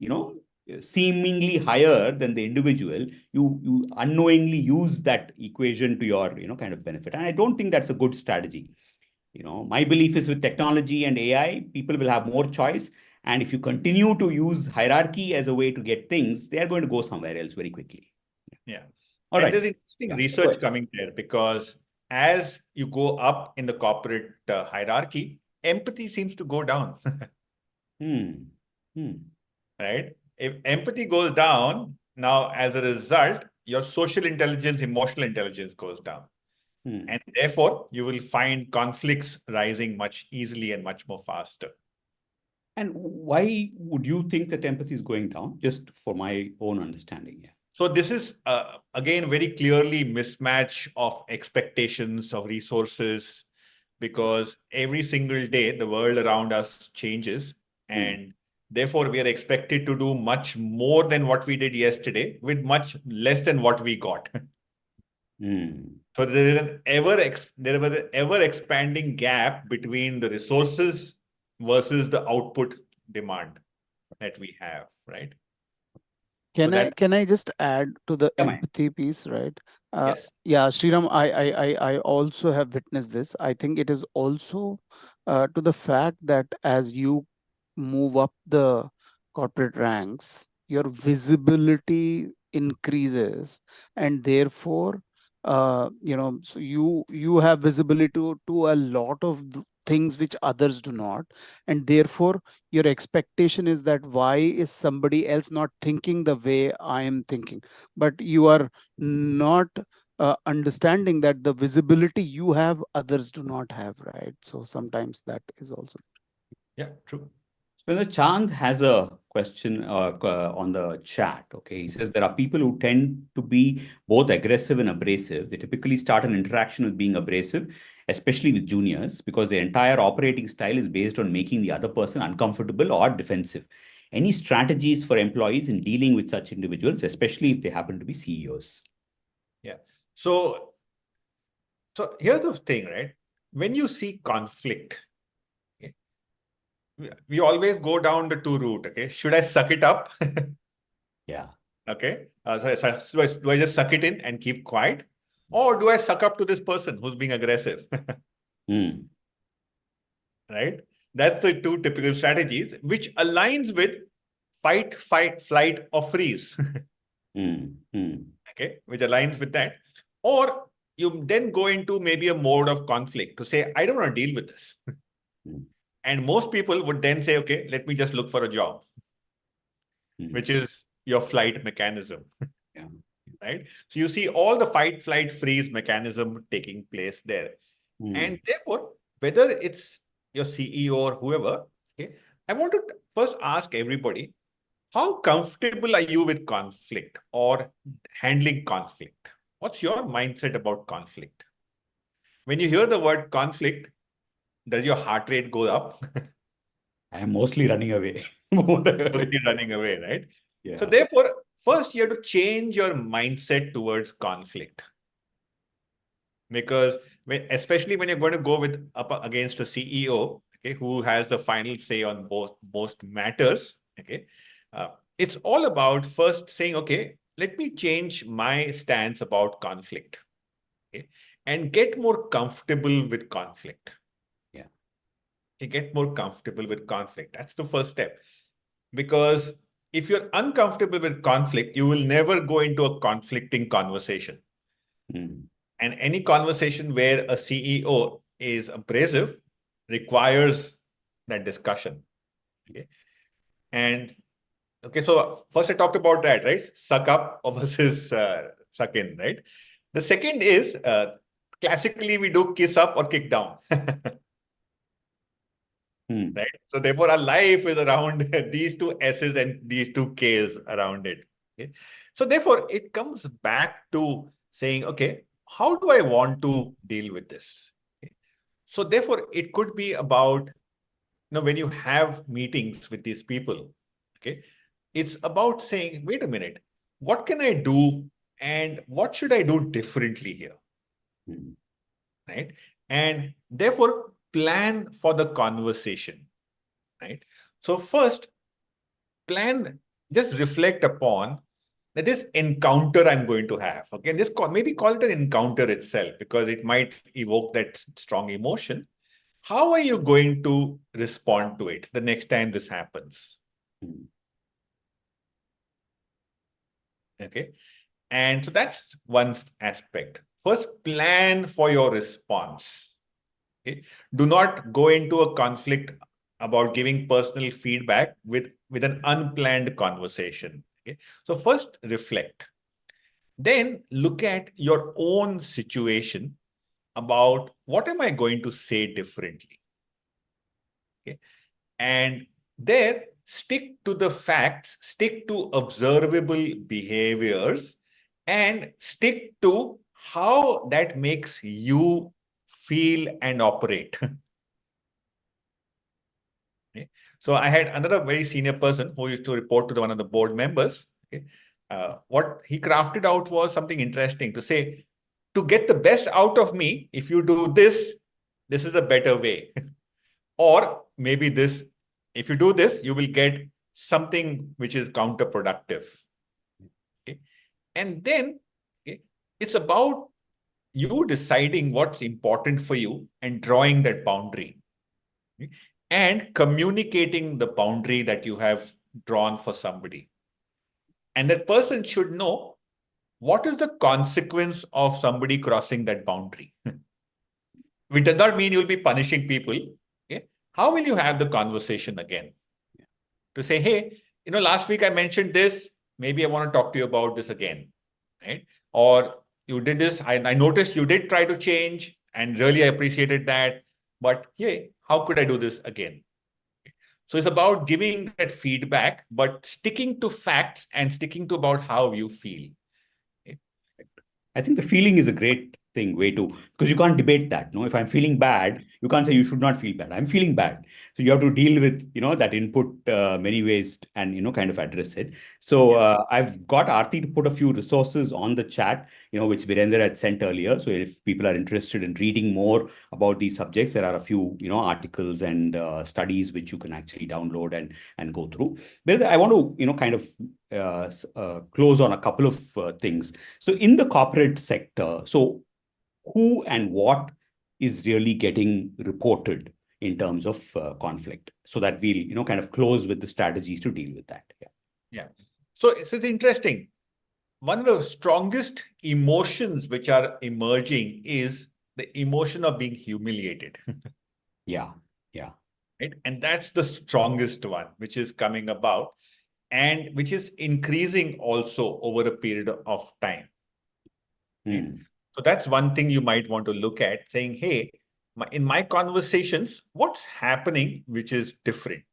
seemingly higher than the individual, you unknowingly use that equation to your, kind of benefit. And I don't think that's a good strategy. My belief is with technology and AI, people will have more choice. And if you continue to use hierarchy as a way to get things, they are going to go somewhere else very quickly. yeah. All And right. there's interesting Yeah. research coming there, because as you go up in the corporate hierarchy, empathy seems to go down, Hmm. Hmm. right? If empathy goes down, now as a result, your social intelligence, emotional intelligence goes down. Hmm. And therefore, you will find conflicts rising much easily and much more faster. And why would you think that empathy is going down? Just for my own understanding. Yeah. So this is, again, very clearly mismatch of expectations of resources, because every single day the world around us changes, and therefore we are expected to do much more than what we did yesterday with much less than what we got. So there is an ever expanding gap between the resources versus the output demand that we have, right? So that, Can I just add to the Am I? empathy piece, right? Yes. Yeah, Sriram, I also have witnessed this. I think it is also to the fact that as you move up the corporate ranks, your visibility increases, and therefore, so you have visibility to a lot of things which others do not, and therefore your expectation is that why is somebody else not thinking the way I am thinking? But you are not understanding that the visibility you have, others do not have, right? So sometimes that is also. yeah, true. Spencer Chand has a question on the chat. Okay, he says there are people who tend to be both aggressive and abrasive. They typically start an interaction with being abrasive, especially with juniors, because their entire operating style is based on making the other person uncomfortable or defensive. Any strategies for employees in dealing with such individuals, especially if they happen to be CEOs? Yeah. So here's the thing, right? When you see conflict, okay, we always go down the two route. Okay, should I suck it up? Yeah. Okay, do I just suck it in and keep quiet, or do I suck up to this person who's being aggressive? Right? That's the two typical strategies, which aligns with fight, flight, or freeze. Okay, which aligns with that. Or you then go into maybe a mode of conflict to say, I don't want to deal with this. And most people would then say, okay, let me just look for a job, which is your flight mechanism. Yeah. Right? So you see all the fight, flight, freeze mechanism taking place there. And therefore, whether it's your CEO or whoever, okay, I want to first ask everybody, how comfortable are you with conflict or handling conflict? What's your mindset about conflict? When you hear the word conflict, does your heart rate go up? I am mostly running away. Mostly running away, right? So Yeah. therefore, first you have to change your mindset towards conflict. Because especially when you're going to go with up against a CEO, okay, who has the final say on most matters, okay, it's all about first saying, okay, let me change my stance about conflict, okay, and get more comfortable with conflict. Yeah. You get more comfortable with conflict. That's the first step. Because if you're uncomfortable with conflict, you will never go into a conflicting conversation. Mm. And any conversation where a CEO is abrasive requires that discussion. Okay. And okay, so first I talked about that, right? Suck up versus suck in, right? The second is classically we do kiss up or kick down. Mm. Right? So therefore, our life is around these two S's and these two K's around it. Okay? So therefore, it comes back to saying, okay, how do I want to deal with this? Okay? So therefore, it could be about, when you have meetings with these people, okay, it's about saying, wait a minute, what can I do and what should I do differently here? Mm. Right? And therefore, plan for the conversation. Right? So first, plan, just reflect upon that this encounter I'm going to have. Okay, just maybe call it an encounter itself because it might evoke that strong emotion. How are you going to respond to it the next time this happens? Mm. Okay, and so that's one aspect. First, plan for your response. Okay, do not go into a conflict about giving personal feedback with an unplanned conversation. Okay, so first reflect, then look at your own situation about what am I going to say differently. Okay, and there stick to the facts, stick to observable behaviors, and stick to how that makes you feel and operate. Okay. So I had another very senior person who used to report to one of the board members. Okay. What he crafted out was something interesting to say, to get the best out of me, if you do this, this is a better way. Or maybe this, if you do this, you will get something which is counterproductive. Okay. And then okay, it's about you deciding what's important for you and drawing that boundary. Okay, and communicating the boundary that you have drawn for somebody. And that person should know what is the consequence of somebody crossing that boundary. Which does not mean you'll be punishing people. Okay? How will you have the conversation again? To say, hey, last week I mentioned this. Maybe I want to talk to you about this again. Right? Or you did this. I noticed you did try to change and really I appreciated that. But hey, how could I do this again? So it's about giving that feedback, but sticking to facts and sticking to about how you feel. Okay? I think the feeling is a great way to, because you can't debate that. No, if I'm feeling bad, you can't say you should not feel bad. I'm feeling bad. So you have to deal with, that input many ways and, kind of address it. So I've got Aarti to put a few resources on the chat, which Birender had sent earlier. So if people are interested in reading more about these subjects, there are a few, articles and studies which you can actually download and go through. Birender, I want to, kind of close on a couple of things. So in the corporate sector, so who and what is really getting reported in terms of conflict, so that we'll kind of close with the strategies to deal with that. Yeah. So it's interesting. One of the strongest emotions which are emerging is the emotion of being humiliated. Yeah. Right? And that's the strongest one which is coming about and which is increasing also over a period of time. Right? So that's one thing you might want to look at, saying, hey, in my conversations, what's happening which is different?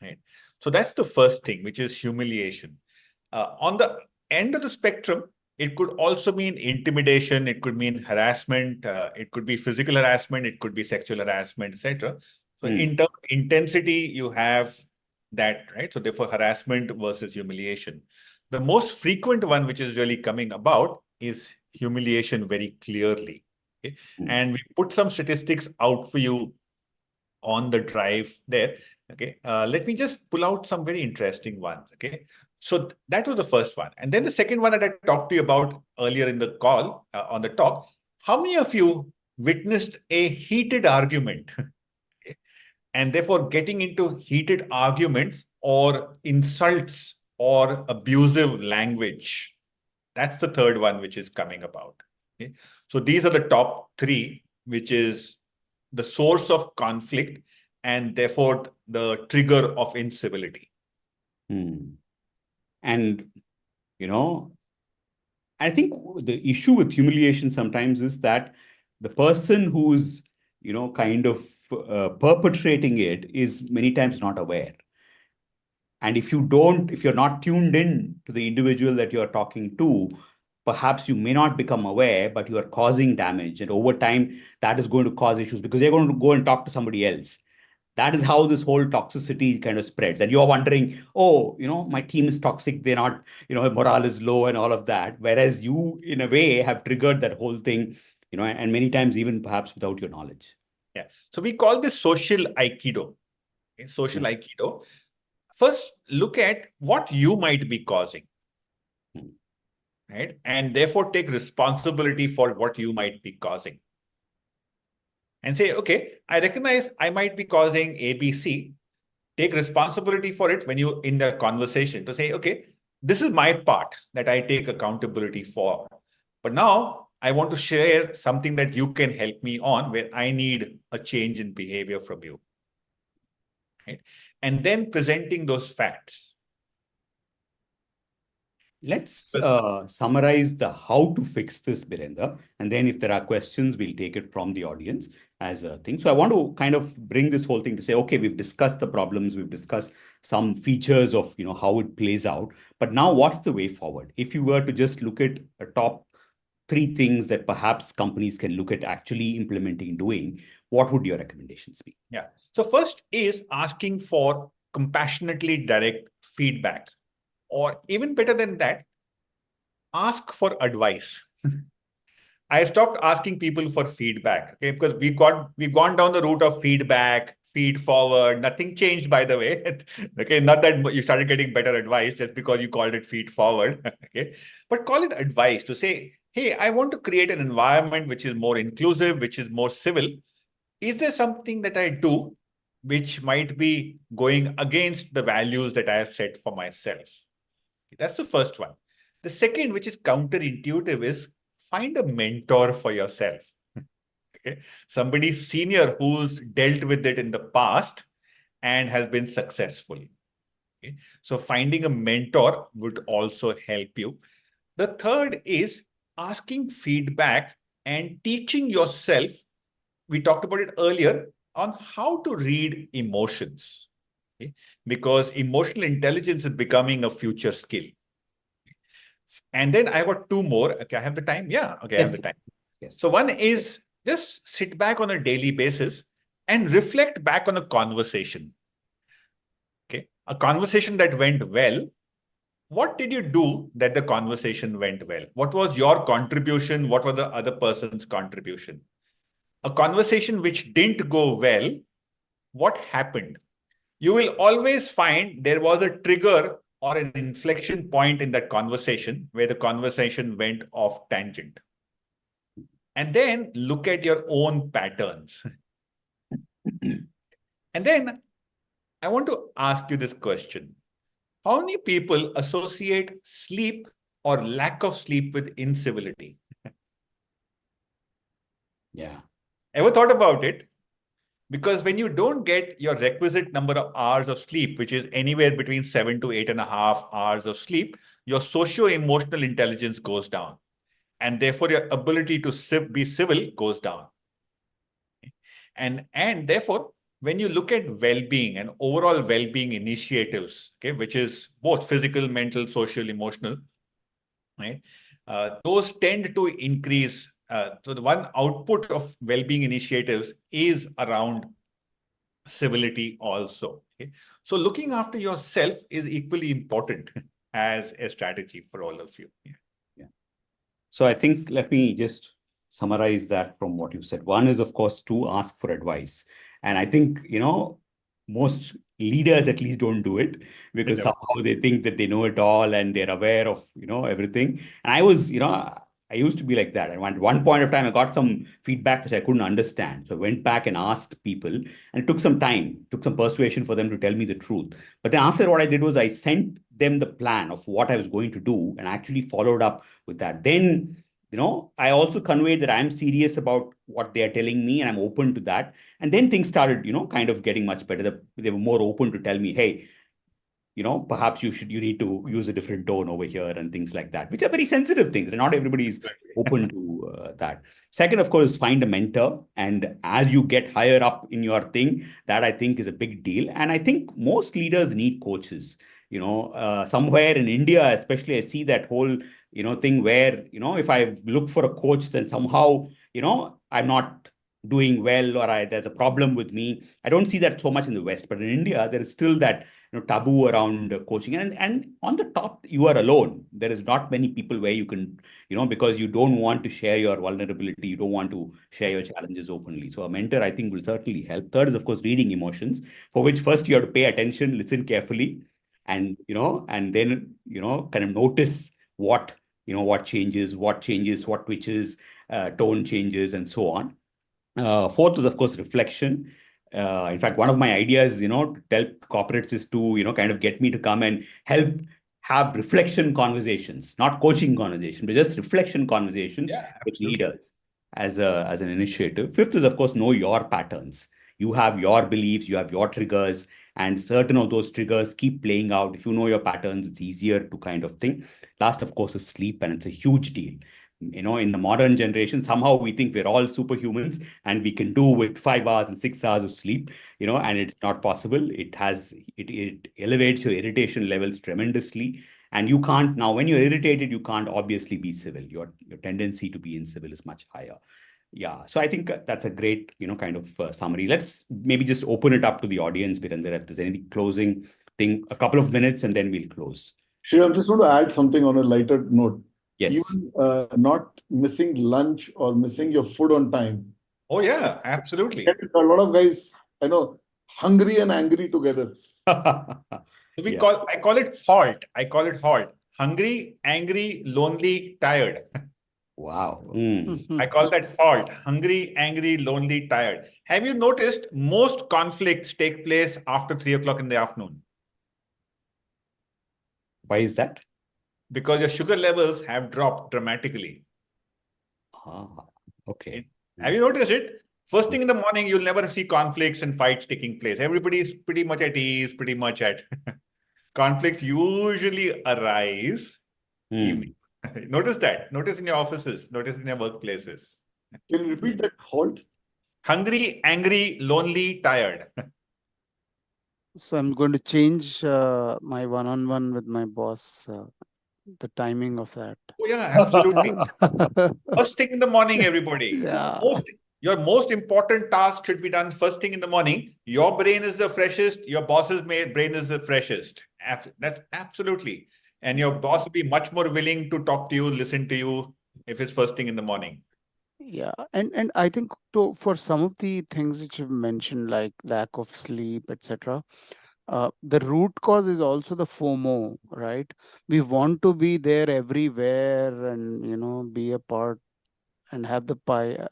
Right? So that's the first thing, which is humiliation. On the end of the spectrum, it could also mean intimidation, it could mean harassment, it could be physical harassment, it could be sexual harassment, etc. So in terms of intensity, you have that, right? So therefore, harassment versus humiliation. The most frequent one, which is really coming about, is humiliation very clearly. Okay? And we put some statistics out for you on the drive there. Okay, let me just pull out some very interesting ones. Okay, so that was the first one. And then the second one that I talked to you about earlier in the call, on the talk, how many of you witnessed a heated argument and therefore getting into heated arguments or insults or abusive language? That's the third one which is coming about. Okay? So these are the top three, which is the source of conflict and therefore the trigger of incivility. And, I think the issue with humiliation sometimes is that the person who's, kind of perpetrating it is many times not aware. And if you're not tuned in to the individual that you're talking to, perhaps you may not become aware, but you are causing damage. And over time, that is going to cause issues because they're going to go and talk to somebody else. That is how this whole toxicity kind of spreads. And you're wondering, oh, my team is toxic. They're not, morale is low and all of that. Whereas you, in a way, have triggered that whole thing, and many times even perhaps without your knowledge. Yeah. So we call this social aikido. Okay? Social aikido. First, look at what you might be causing. Right? And therefore take responsibility for what you might be causing. And say, okay, I recognize I might be causing ABC. Take responsibility for it when you in the conversation to say, okay, this is my part that I take accountability for. But now I want to share something that you can help me on where I need a change in behavior from you. Right? And then presenting those facts. Let's summarize the how to fix this, Birender. And then if there are questions, we'll take it from the audience as a thing. So I want to kind of bring this whole thing to say, okay, we've discussed the problems, we've discussed some features of, how it plays out. But now what's the way forward? If you were to just look at a top 3 things that perhaps companies can look at actually implementing, doing, what would your recommendations be? Yeah. So first is asking for compassionately direct feedback. Or even better than that, ask for advice. I stopped asking people for feedback, okay, because we've gone down the route of feedback, feed forward. Nothing changed, by the way. Okay, not that you started getting better advice just because you called it feed forward. Okay, but call it advice to say, hey, I want to create an environment which is more inclusive, which is more civil. Is there something that I do which might be going against the values that I have set for myself? That's the first one. The second, which is counterintuitive, is find a mentor for yourself. Okay? Somebody senior who's dealt with it in the past and has been successful. Okay? So finding a mentor would also help you. The third is asking feedback and teaching yourself. We talked about it earlier on how to read emotions. Okay? Because emotional intelligence is becoming a future skill. And then I got 2 more. Okay, I have the time. Yeah. Okay, I have the time. Yes. So one is just sit back on a daily basis and reflect back on a conversation. Okay, a conversation that went well. What did you do that the conversation went well? What was your contribution? What was the other person's contribution? A conversation which didn't go well, what happened? You will always find there was a trigger or an inflection point in that conversation where the conversation went off tangent. And then look at your own patterns. And then I want to ask you this question. How many people associate sleep or lack of sleep with incivility? Yeah. Ever thought about it? Because when you don't get your requisite number of hours of sleep, which is anywhere between 7 to 8.5 hours of sleep, your socio-emotional intelligence goes down. And therefore, your ability to be civil goes down. And therefore, when you look at well-being and overall well-being initiatives, okay, which is both physical, mental, social, emotional, right? Those tend to increase. So the one output of well-being initiatives is around civility also. Okay? So looking after yourself is equally important as a strategy for all of you. Yeah. So I think let me just summarize that from what you said. One is, of course, to ask for advice. And I think, most leaders at least don't do it because Never. somehow they think that they know it all and they're aware of, everything. And I was, I used to be like that. And at one point of time, I got some feedback which I couldn't understand. So I went back and asked people, and it took some time, took some persuasion for them to tell me the truth. But then after, what I did was I sent them the plan of what I was going to do and actually followed up with that. Then, I also conveyed that I'm serious about what they are telling me and I'm open to that. And then things started, kind of getting much better. They were more open to tell me, hey, perhaps you need to use a different tone over here and things like that, which are very sensitive things. And not everybody is open to that. Second, of course, find a mentor. And as you get higher up in your thing, that I think is a big deal. And I think most leaders need coaches. Somewhere in India, especially, I see that whole, thing where, if I look for a coach, then somehow, I'm not doing well, or there's a problem with me. I don't see that so much in the West, but in India, there is still that taboo around coaching, and on the top you are alone. There is not many people where you can, because you don't want to share your vulnerability, you don't want to share your challenges openly. So a mentor, I think, will certainly help. Third is, of course, reading emotions, for which first you have to pay attention, listen carefully, and and then kind of notice what changes, what twitches, tone changes, and so on. Fourth is, of course, reflection. In fact, one of my ideas, to tell corporates is to, kind of get me to come and help have reflection conversations, not coaching conversations, but just reflection conversations Yeah, with absolutely. leaders as an initiative. Fifth is, of course, know your patterns. You have your beliefs, you have your triggers, and certain of those triggers keep playing out. If you know your patterns, it's easier to kind of think. Last, of course, is sleep, and it's a huge deal. In the modern generation, somehow we think we're all superhumans and we can do with 5 hours and 6 hours of sleep, and it's not possible. It elevates your irritation levels tremendously. And you can't, now when you're irritated, you can't obviously be civil. Your tendency to be incivil is much higher. Yeah. So I think that's a great, kind of summary. Let's maybe just open it up to the audience, Birender, if there's any closing thing, a couple of minutes, and then we'll close. Sure, I'm just going to add something on a lighter note. Yes. Even not missing lunch or missing your food on time. Oh yeah, absolutely. A lot of guys, I know, hungry and angry together. So Yeah. I call it HALT. I call it HALT. Hungry, angry, lonely, tired. Wow. I call that HALT. Hungry, angry, lonely, tired. Have you noticed most conflicts take place after 3 o'clock in the afternoon? Why is that? Because your sugar levels have dropped dramatically. Okay. Have you noticed it? First thing in the morning, you'll never see conflicts and fights taking place. Everybody's pretty much at ease, pretty much at conflicts usually arise evening. Notice that. Notice in your offices. Notice in your workplaces. Can you repeat that halt? Hungry, angry, lonely, tired. So I'm going to change my one-on-one with my boss, the timing of that. Oh yeah, absolutely. First thing in the morning, everybody. Yeah. Your most important task should be done first thing in the morning. Your brain is the freshest. Your boss's brain is the freshest. That's absolutely. And your boss will be much more willing to talk to you, listen to you if it's first thing in the morning. Yeah, and I think for some of the things which you've mentioned, like lack of sleep, etc., the root cause is also the FOMO, right? We want to be there everywhere and be a part and have the pie,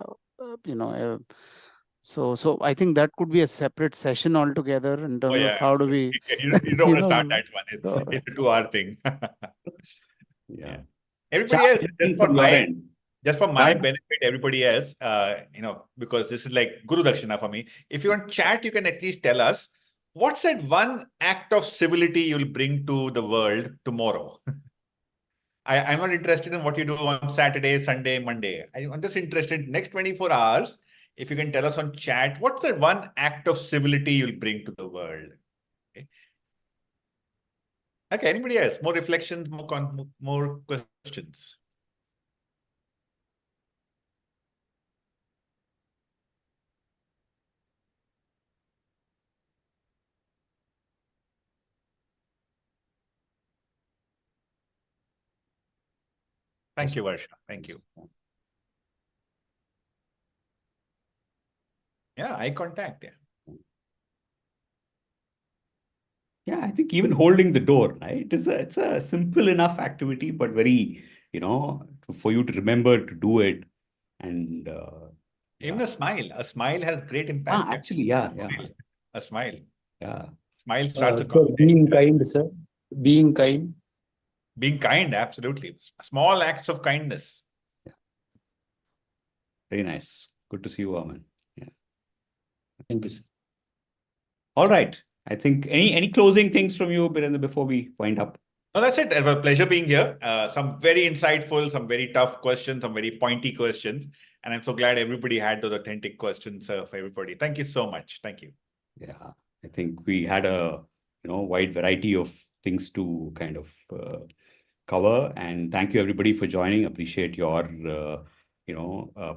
so I think that could be a separate session altogether in Oh terms of yeah, how do we, you don't want to start that one. so, It's a 2 hour thing. Yeah. Everybody else, just for From your my end. just for my benefit, everybody else, because this is like Guru Dakshina for me. If you want chat, you can at least tell us what's that one act of civility you'll bring to the world tomorrow. I'm not interested in what you do on Saturday, Sunday, Monday. I'm just interested in next 24 hours. If you can tell us on chat, what's that one act of civility you'll bring to the world? Okay, anybody else? More reflections, more questions. Thank you, Varsha. Thank you. Yeah, eye contact. Yeah. I think even holding the door, right? It's a simple enough activity, but very, for you to remember to do it. And Even a smile has great impact. actually, yeah, A smile. yeah. Smile starts a So being conversation. kind, sir. Being kind. Being kind, absolutely. Small acts of kindness. Very nice. Good to see you, Aman. Yeah. Thank you, sir. All right. I think any closing things from you, Birender, before we wind up? No, that's it. It was a pleasure being here. Some very insightful, some very tough questions, some very pointy questions. And I'm so glad everybody had those authentic questions for everybody. Thank you so much. Thank you. Yeah, I think we had a wide variety of things to kind of cover, and thank you everybody for joining. Appreciate your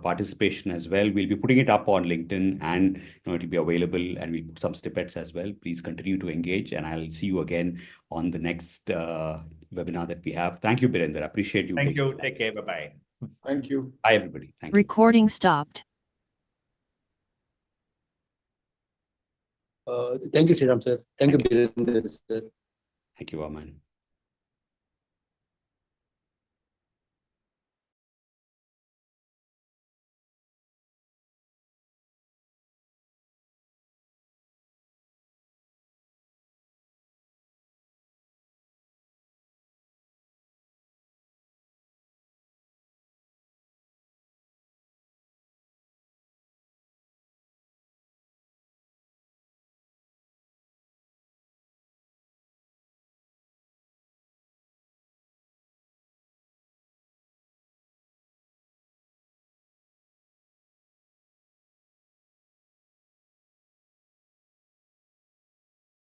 participation as well. We'll be putting it up on LinkedIn, and it'll be available, and we'll put some snippets as well. Please continue to engage, and I'll see you again on the next webinar that we have. Thank you, Birender. Appreciate you. Thank you. Take care. Bye-bye. Thank you. Bye, everybody. Thank you. Recording stopped. Thank you, Sriram, sir. Thank you, Birender, sir. Thank you, Aman.